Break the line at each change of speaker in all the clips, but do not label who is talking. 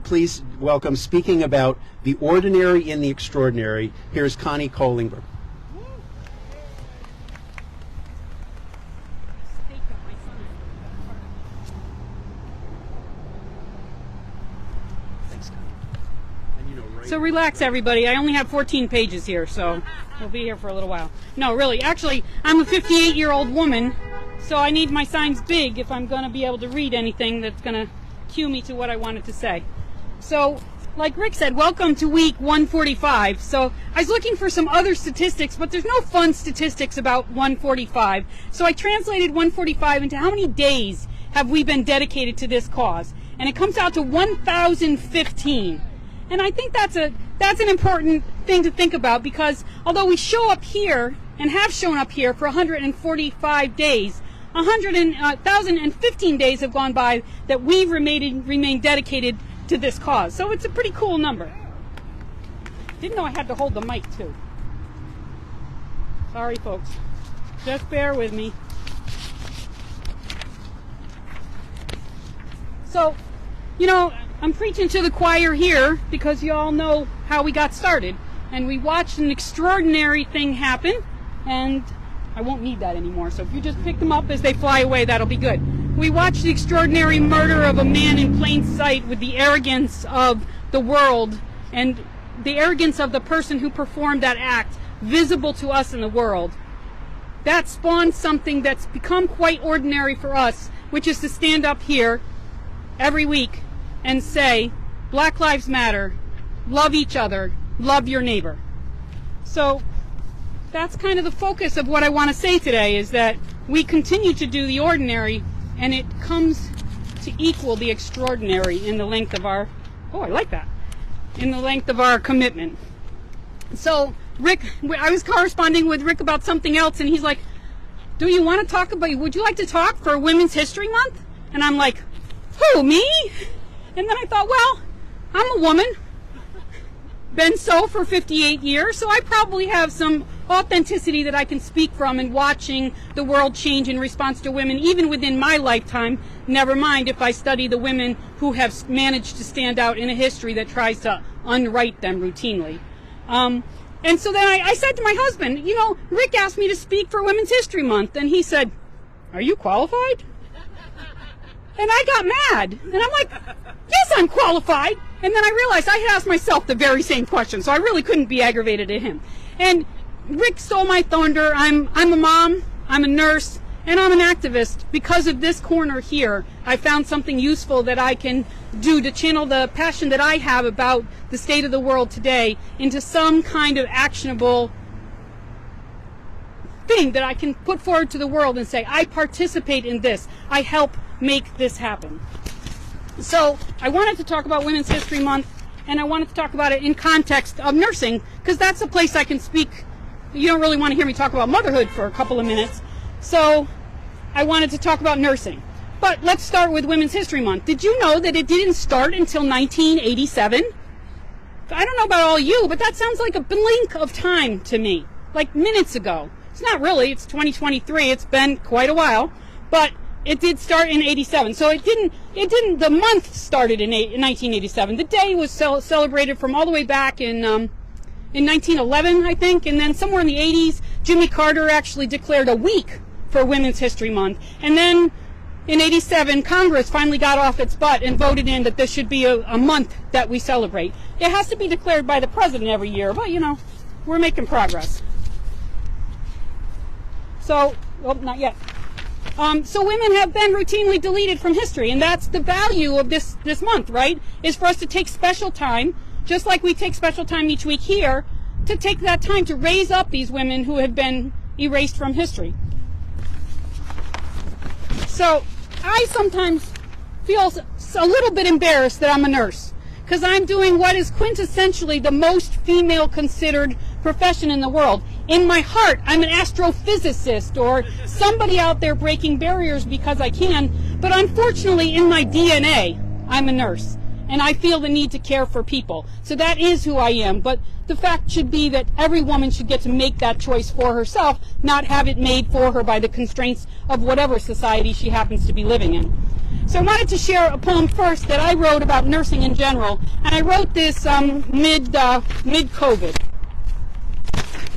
Please welcome, speaking about the ordinary in the extraordinary, here's Connie Cole Ingber.
So relax, everybody. I only have 14 pages here, so we'll be here for a little while. No, really. Actually, I'm a 58-year-old woman, so I need my signs big if I'm going to be able to read anything that's going to cue me to what I wanted to say. So, like Rick said, welcome to week 145. So I was looking for some other statistics, but there's no fun statistics about 145. So I translated 145 into how many days have we been dedicated to this cause. And it comes out to 1,015. And I think that's an important thing to think about, because although we show up here and have shown up here for 145 days, 1,015 days have gone by that we've remained dedicated to this cause. So it's a pretty cool number. Didn't know I had to hold the mic too. Sorry, folks. Just bear with me. So, you know, I'm preaching to the choir here because you all know how we got started. And we watched an extraordinary thing happen, and I won't need that anymore. So if you just pick them up as they fly away, that'll be good. We watched the extraordinary murder of a man in plain sight with the arrogance of the world and the arrogance of the person who performed that act visible to us in the world. That spawned something that's become quite ordinary for us, which is to stand up here every week and say, Black Lives Matter, love each other, love your neighbor. So that's kind of the focus of what I want to say today, is that we continue to do the ordinary, and it comes to equal the extraordinary in the length of our, oh, I like that, in the length of our commitment. So Rick, I was corresponding with Rick about something else, and he's like, do you want to talk about, would you like to talk for Women's History Month? And I'm like, who, me? And then I thought, well, I'm a woman, been so for 58 years, so I probably have some authenticity that I can speak from in watching the world change in response to women, even within my lifetime, never mind if I study the women who have managed to stand out in a history that tries to unwrite them routinely. And so then I said to my husband, you know, Rick asked me to speak for Women's History Month, and he said, are you qualified? And I got mad, and I'm like, yes, I'm qualified. And then I realized I had asked myself the very same question, so I really couldn't be aggravated at him. And Rick stole my thunder. I'm a mom, I'm a nurse, and I'm an activist. Because of this corner here, I found something useful that I can do to channel the passion that I have about the state of the world today into some kind of actionable thing that I can put forward to the world and say, I participate in this. I help make this happen. So I wanted to talk about Women's History Month, and I wanted to talk about it in context of nursing, because that's a place I can speak. You don't really want to hear me talk about motherhood for a couple of minutes, so I wanted to talk about nursing. But let's start with Women's History Month. Did you know that it didn't start until 1987? I don't know about all you, but that sounds like a blink of time to me, like minutes ago. It's not really, it's 2023, it's been quite a while, but it did start in 87. So the month started in 1987. The day was celebrated from all the way back in 1911, I think, and then somewhere in the 80s, Jimmy Carter actually declared a week for Women's History Month. And then in 87, Congress finally got off its butt and voted in that this should be a month that we celebrate. It has to be declared by the president every year, but you know, we're making progress. So, well, not yet. So women have been routinely deleted from history, and that's the value of this month, right? Is for us to take special time, just like we take special time each week here, to take that time to raise up these women who have been erased from history. So I sometimes feel a little bit embarrassed that I'm a nurse, because I'm doing what is quintessentially the most female considered profession in the world. In my heart, I'm an astrophysicist or somebody out there breaking barriers because I can, but unfortunately in my DNA, I'm a nurse, and I feel the need to care for people. So that is who I am, but the fact should be that every woman should get to make that choice for herself, not have it made for her by the constraints of whatever society she happens to be living in. So I wanted to share a poem first that I wrote about nursing in general, and I wrote this mid-COVID.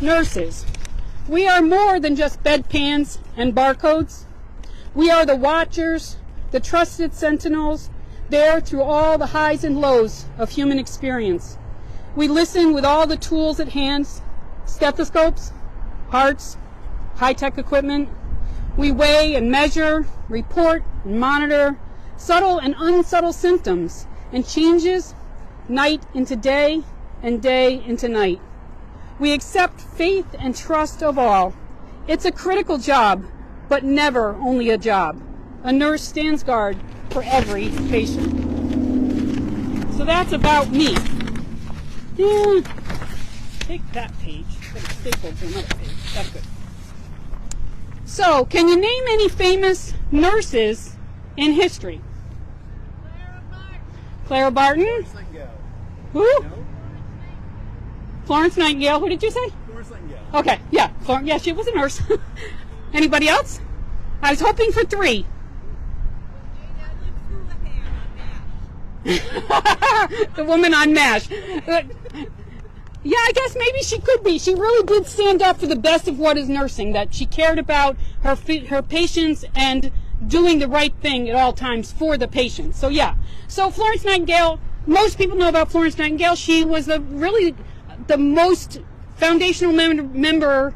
Nurses, we are more than just bedpans and barcodes. We are the watchers, the trusted sentinels, there through all the highs and lows of human experience. We listen with all the tools at hand, stethoscopes, hearts, high-tech equipment. We weigh and measure, report and monitor subtle and unsubtle symptoms and changes, night into day and day into night. We accept faith and trust of all. It's a critical job, but never only a job. A nurse stands guard for every patient. So that's about me. Yeah. Take that page, put it stapled to another page. That's good. So, can you name any famous nurses in history? Clara Barton.
Florence Nightingale.
Who?
No?
Florence Nightingale. Who did you say?
Florence Nightingale.
Okay, yeah. Yeah, she was a nurse. Anybody else? I was hoping for 3. The woman on MASH. Yeah, I guess maybe she could be. She really did stand up for the best of what is nursing, that she cared about her patients and doing the right thing at all times for the patients. So yeah. So Florence Nightingale, most people know about Florence Nightingale. She was really the most foundational member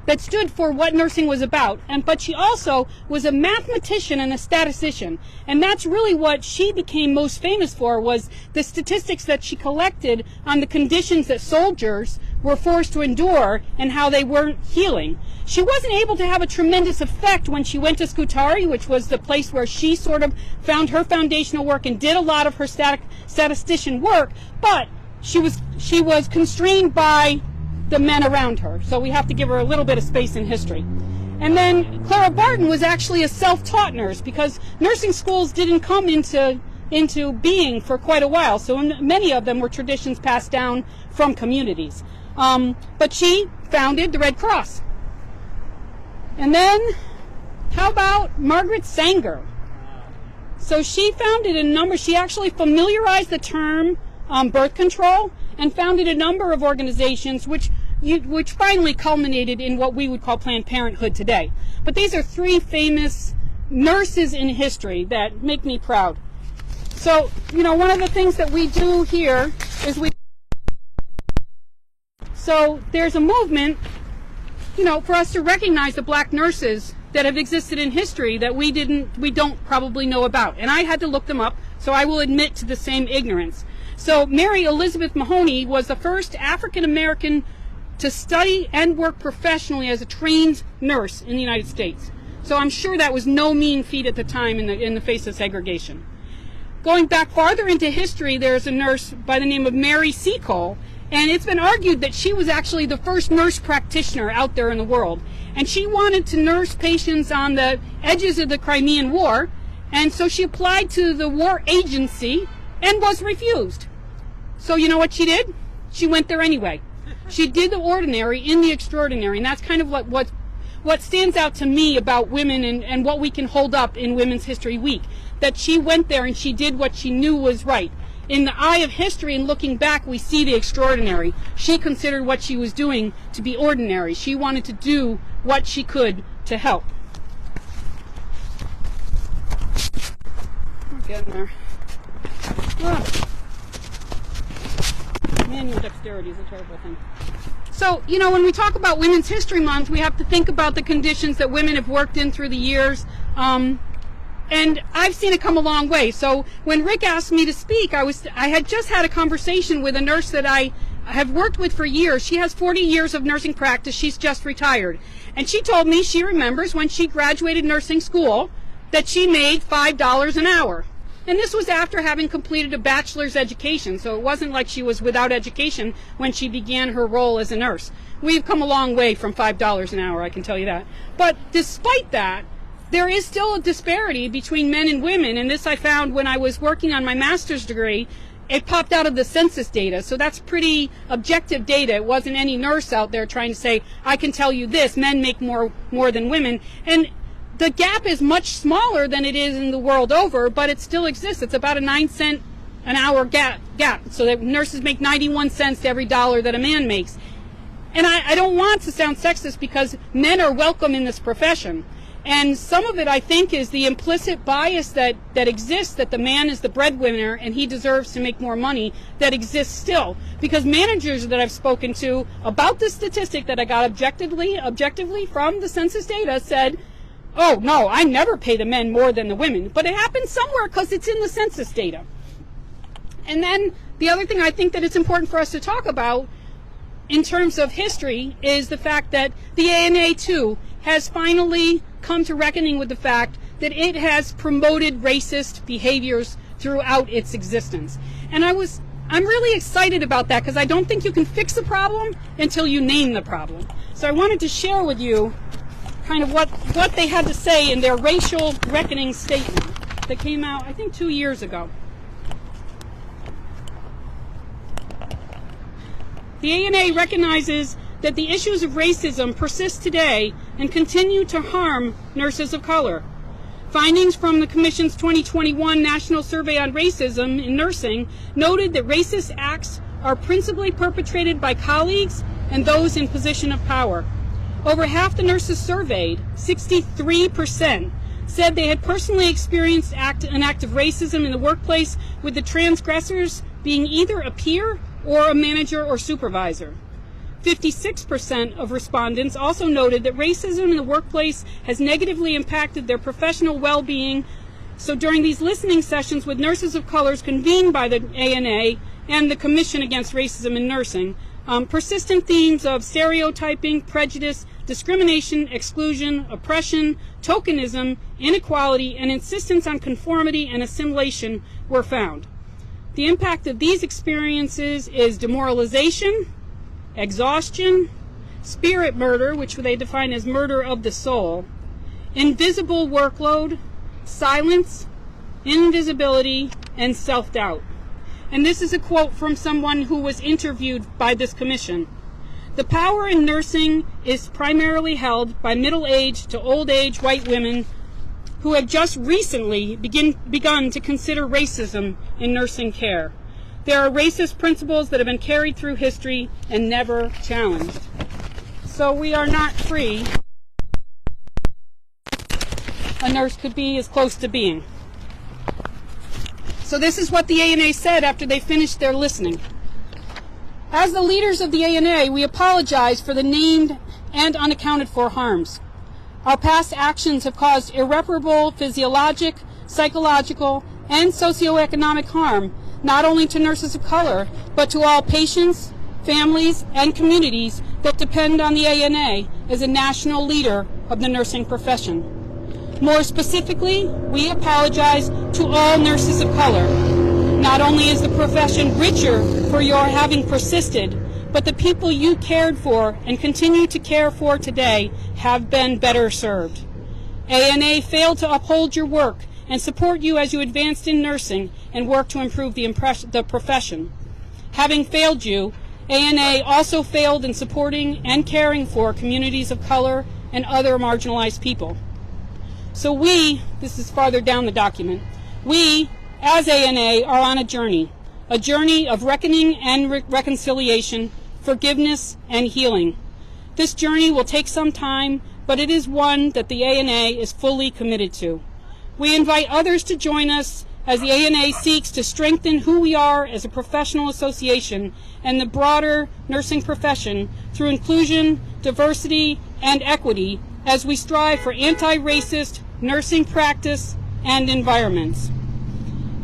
that stood for what nursing was about. But she also was a mathematician and a statistician. And that's really what she became most famous for, was the statistics that she collected on the conditions that soldiers were forced to endure and how they weren't healing. She wasn't able to have a tremendous effect when she went to Scutari, which was the place where she sort of found her foundational work and did a lot of her statistician work, but she was constrained by the men around her. So we have to give her a little bit of space in history. And then Clara Barton was actually a self-taught nurse, because nursing schools didn't come into being for quite a while. So many of them were traditions passed down from communities. But she founded the Red Cross. And then, how about Margaret Sanger? So she founded she actually familiarized the term birth control and founded a number of organizations which finally culminated in what we would call Planned Parenthood today. But these are 3 famous nurses in history that make me proud. So, one of the things that we do here is so there's a movement, for us to recognize the black nurses that have existed in history that we don't probably know about. And I had to look them up, so I will admit to the same ignorance. So Mary Elizabeth Mahoney was the first African American to study and work professionally as a trained nurse in the United States. So I'm sure that was no mean feat at the time in the face of segregation. Going back farther into history, there's a nurse by the name of Mary C. Cole, and it's been argued that she was actually the first nurse practitioner out there in the world. And she wanted to nurse patients on the edges of the Crimean War, and so she applied to the war agency and was refused. So you know what she did? She went there anyway. She did the ordinary in the extraordinary, and that's kind of what stands out to me about women and what we can hold up in Women's History Week, that she went there and she did what she knew was right. In the eye of history and looking back, we see the extraordinary. She considered what she was doing to be ordinary. She wanted to do what she could to help. We're getting there. Manual dexterity is a terrible thing. So, when we talk about Women's History Month, we have to think about the conditions that women have worked in through the years. And I've seen it come a long way. So when Rick asked me to speak, I had just had a conversation with a nurse that I have worked with for years. She has 40 years of nursing practice. She's just retired. And she told me she remembers when she graduated nursing school that she made $5 an hour. And this was after having completed a bachelor's education, so it wasn't like she was without education when she began her role as a nurse. We've come a long way from $5 an hour, I can tell you that. But despite that, there is still a disparity between men and women, and this I found when I was working on my master's degree. It popped out of the census data, so that's pretty objective data. It wasn't any nurse out there trying to say, I can tell you this, men make more than women. And the gap is much smaller than it is in the world over, but it still exists. It's about a 9-cent an hour gap, so that nurses make 91 cents to every dollar that a man makes. And I don't want to sound sexist, because men are welcome in this profession. And some of it, I think, is the implicit bias that exists, that the man is the breadwinner and he deserves to make more money, that exists still. Because managers that I've spoken to about this statistic that I got objectively from the census data said, oh, no, I never pay the men more than the women. But it happens somewhere because it's in the census data. And then the other thing I think that it's important for us to talk about in terms of history is the fact that the ANA, too, has finally come to reckoning with the fact that it has promoted racist behaviors throughout its existence. And I'm really excited about that, because I don't think you can fix a problem until you name the problem. So I wanted to share with you kind of what they had to say in their racial reckoning statement that came out, I think, 2 years ago. The ANA recognizes that the issues of racism persist today and continue to harm nurses of color. Findings from the Commission's 2021 National Survey on Racism in Nursing noted that racist acts are principally perpetrated by colleagues and those in position of power. Over half the nurses surveyed, 63%, said they had personally experienced an act of racism in the workplace, with the transgressors being either a peer or a manager or supervisor. 56% of respondents also noted that racism in the workplace has negatively impacted their professional well-being. So during these listening sessions with nurses of color convened by the ANA and the Commission Against Racism in Nursing, persistent themes of stereotyping, prejudice, discrimination, exclusion, oppression, tokenism, inequality, and insistence on conformity and assimilation were found. The impact of these experiences is demoralization, exhaustion, spirit murder, which they define as murder of the soul, invisible workload, silence, invisibility, and self-doubt. And this is a quote from someone who was interviewed by this commission. The power in nursing is primarily held by middle-aged to old-age white women who have just recently begun to consider racism in nursing care. There are racist principles that have been carried through history and never challenged. So we are not free. A nurse could be as close to being. So this is what the ANA said after they finished their listening. As the leaders of the ANA, we apologize for the named and unaccounted for harms. Our past actions have caused irreparable physiologic, psychological, and socioeconomic harm, not only to nurses of color, but to all patients, families, and communities that depend on the ANA as a national leader of the nursing profession. More specifically, we apologize to all nurses of color. Not only is the profession richer for your having persisted, but the people you cared for and continue to care for today have been better served. ANA failed to uphold your work and support you as you advanced in nursing and worked to improve the profession. Having failed you, ANA also failed in supporting and caring for communities of color and other marginalized people. So this is farther down the document, we, as ANA, are on a journey of reckoning and reconciliation, forgiveness, and healing. This journey will take some time, but it is one that the ANA is fully committed to. We invite others to join us as the ANA seeks to strengthen who we are as a professional association and the broader nursing profession through inclusion, diversity, and equity as we strive for anti-racist nursing practice and environments.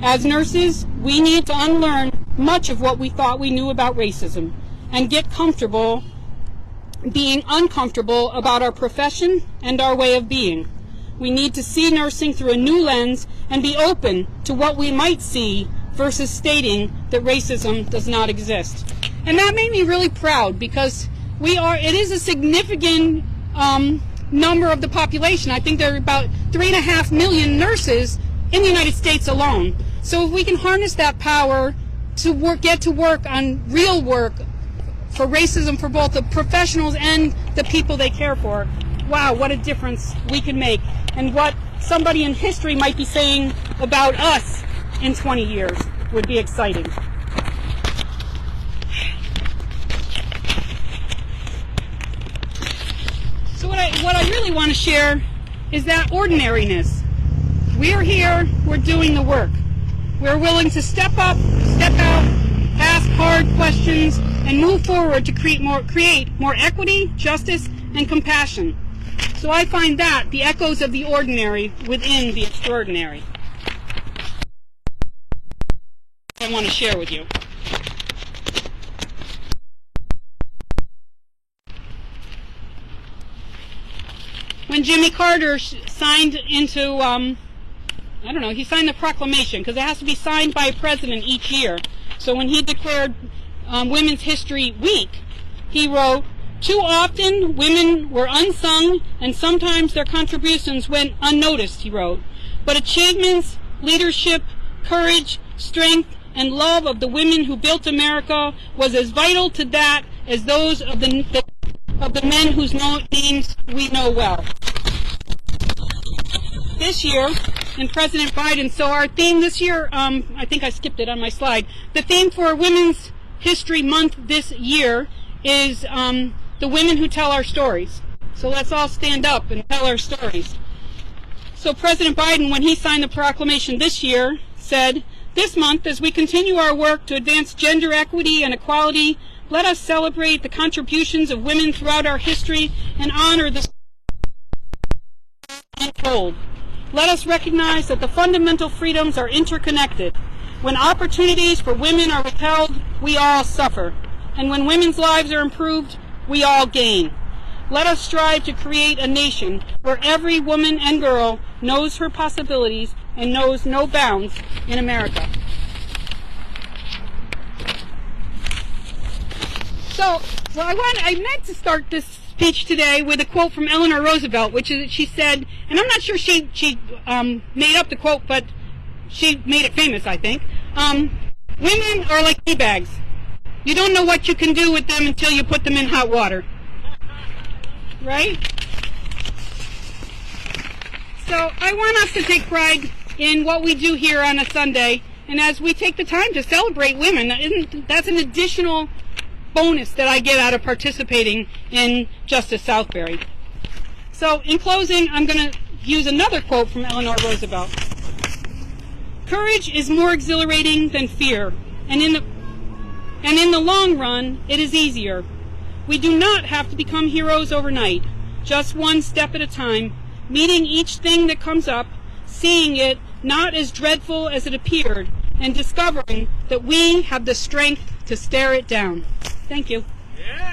As nurses, we need to unlearn much of what we thought we knew about racism and get comfortable being uncomfortable about our profession and our way of being. We need to see nursing through a new lens and be open to what we might see versus stating that racism does not exist. And that made me really proud, because it is a significant number of the population. I think there are about 3.5 million nurses in the United States alone. So if we can harness that power to get to work on real work for racism for both the professionals and the people they care for, wow, what a difference we can make and what somebody in history might be saying about us in 20 years would be exciting. So what I really want to share is that ordinariness. We're here, we're doing the work. We're willing to step up, step out, ask hard questions, and move forward to create more equity, justice, and compassion. So I find that the echoes of the ordinary within the extraordinary. I want to share with you. When Jimmy Carter signed into, he signed the proclamation, because it has to be signed by a president each year. So when he declared Women's History Week, he wrote, "Too often women were unsung and sometimes their contributions went unnoticed," he wrote. "But achievements, leadership, courage, strength, and love of the women who built America was as vital to that as those of the men whose names we know well." This year, in President Biden, so our theme this year, I think I skipped it on my slide. The theme for Women's History Month this year is the women who tell our stories. So let's all stand up and tell our stories. So President Biden, when he signed the proclamation this year, said, "This month, as we continue our work to advance gender equity and equality, let us celebrate the contributions of women throughout our history and honor the untold. Let us recognize that the fundamental freedoms are interconnected. When opportunities for women are withheld, we all suffer. And when women's lives are improved, we all gain. Let us strive to create a nation where every woman and girl knows her possibilities and knows no bounds in America." So, I meant to start this speech today with a quote from Eleanor Roosevelt, which is, she said, and I'm not sure she made up the quote, but she made it famous, I think. "Women are like tea bags. You don't know what you can do with them until you put them in hot water." Right? So I want us to take pride in what we do here on a Sunday, and as we take the time to celebrate women, that's an additional bonus that I get out of participating in Justice Southbury. So in closing, I'm going to use another quote from Eleanor Roosevelt. "Courage is more exhilarating than fear, and in the long run, it is easier. We do not have to become heroes overnight, just one step at a time, meeting each thing that comes up, seeing it not as dreadful as it appeared, and discovering that we have the strength to stare it down." Thank you.
Yeah.